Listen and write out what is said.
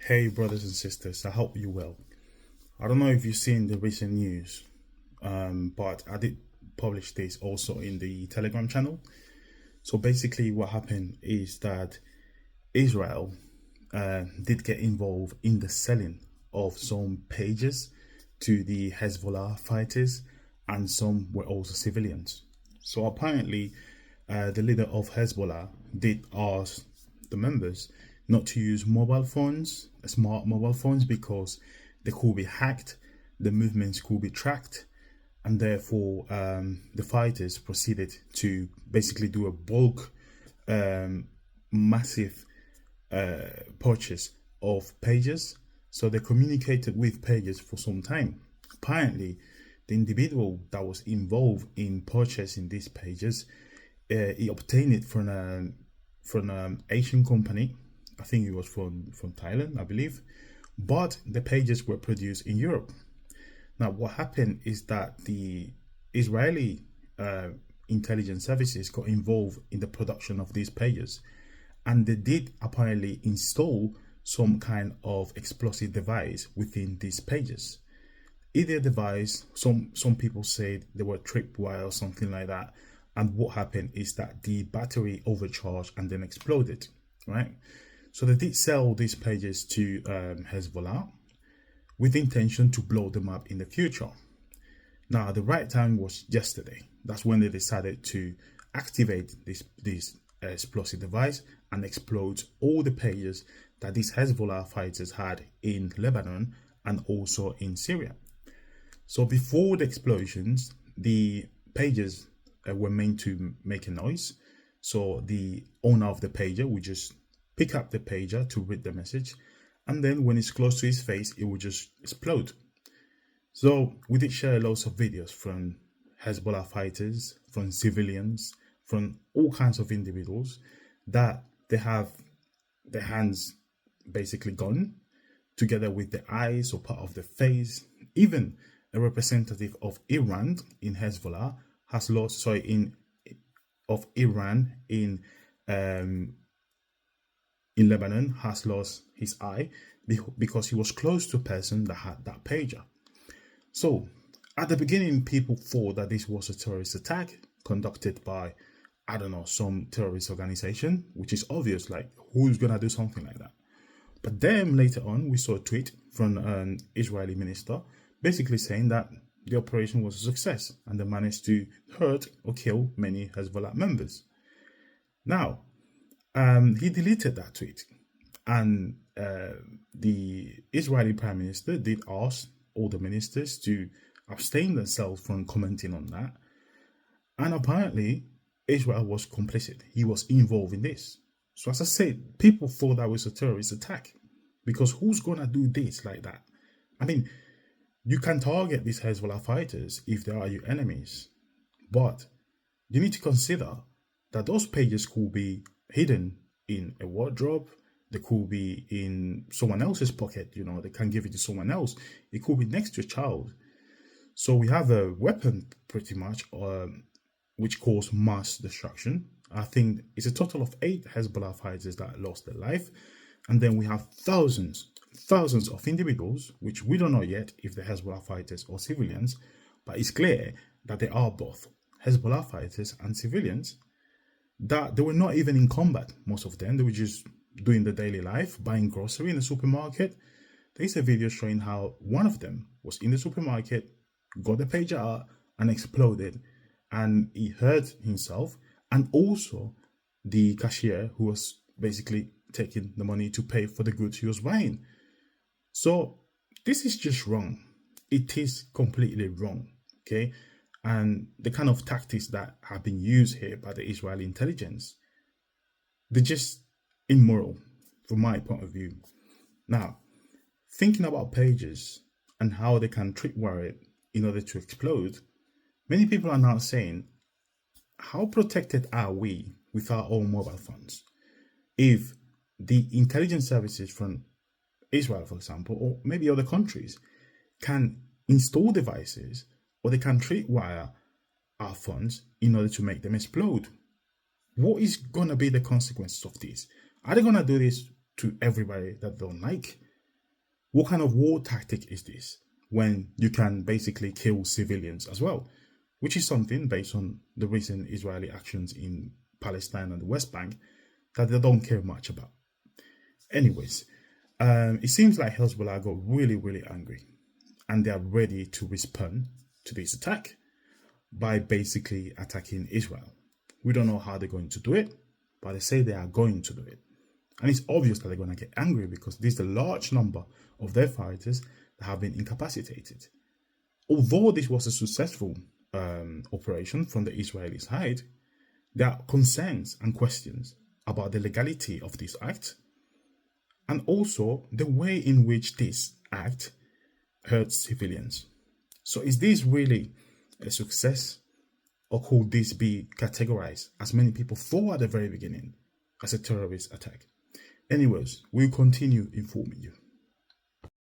Hey, brothers and sisters, I hope you well. I don't know if you've seen the recent news, but I did publish this also in the Telegram channel. So basically, what happened is that Israel did get involved in the selling of some pages to the Hezbollah fighters, and some were also civilians. So apparently, the leader of Hezbollah did ask the members not to use mobile phones, smart mobile phones, because they could be hacked, the movements could be tracked, and therefore the fighters proceeded to basically do a bulk, massive purchase of pages. So they communicated with pages for some time. Apparently, the individual that was involved in purchasing these pages, he obtained it from an Asian company. I think it was from Thailand, I believe. But the pages were produced in Europe. Now, what happened is that the Israeli intelligence services got involved in the production of these pages, and they did apparently install some kind of explosive device within these pages. Either device, some people said they were tripwire or something like that. And what happened is that the battery overcharged and then exploded, right? So they did sell these pages to Hezbollah with the intention to blow them up in the future. Now, the right time was yesterday. That's when they decided to activate this explosive device and explode all the pages that these Hezbollah fighters had in Lebanon and also in Syria. So before the explosions, the pages were meant to make a noise. So the owner of the pager would just pick up the pager to read the message, and then when it's close to his face, it will just explode. So we did share lots of videos from Hezbollah fighters, from civilians, from all kinds of individuals that they have their hands basically gone, together with the eyes or part of the face. Even a representative of Iran in Hezbollah has lost, Iran in Lebanon has lost his eye because he was close to a person that had that pager. So at the beginning, people thought that this was a terrorist attack conducted by, I don't know, some terrorist organization, which is obvious, like who's gonna do something like that? But then later on, we saw a tweet from an Israeli minister basically saying that the operation was a success and they managed to hurt or kill many Hezbollah members. Now, he deleted that tweet, and the Israeli prime minister did ask all the ministers to abstain themselves from commenting on that. And apparently, Israel was complicit. He was involved in this. So as I said, people thought that was a terrorist attack, because who's going to do this like that? I mean, you can target these Hezbollah fighters if they are your enemies, but you need to consider that those pages could be hidden in a wardrobe. They could be in someone else's pocket. They can give it to someone else. It could be next to a child. So we have a weapon pretty much, which caused mass destruction. I think it's a total of 8 Hezbollah fighters that lost their life. And then we have thousands of individuals, which we don't know yet if they're Hezbollah fighters or civilians, but it's clear that they are both Hezbollah fighters and civilians, that they were not even in combat, most of them. They were just doing the daily life, buying grocery in the supermarket. There's a video showing how one of them was in the supermarket, got the pager out and exploded, and he hurt himself, and also the cashier who was basically taking the money to pay for the goods he was buying. So this is just wrong. It is completely wrong, okay? And the kind of tactics that have been used here by the Israeli intelligence, they're just immoral from my point of view. Now, thinking about pages and how they can tripwire it in order to explode, many people are now saying, how protected are we with our own mobile phones? If the intelligence services from Israel, for example, or maybe other countries, can install devices, or they can tripwire our phones in order to make them explode, what is going to be the consequences of this? Are they going to do this to everybody that they don't like? What kind of war tactic is this when you can basically kill civilians as well? Which is something based on the recent Israeli actions in Palestine and the West Bank that they don't care much about. Anyways, it seems like Hezbollah got really, really angry and they are ready to respond to this attack by basically attacking Israel. We don't know how they're going to do it, but they say they are going to do it. And it's obvious that they're going to get angry because there's a large number of their fighters that have been incapacitated. Although this was a successful operation from the Israeli side, there are concerns and questions about the legality of this act and also the way in which this act hurts civilians. So is this really a success, or could this be categorized, as many people thought at the very beginning, as a terrorist attack? Anyways, we'll continue informing you.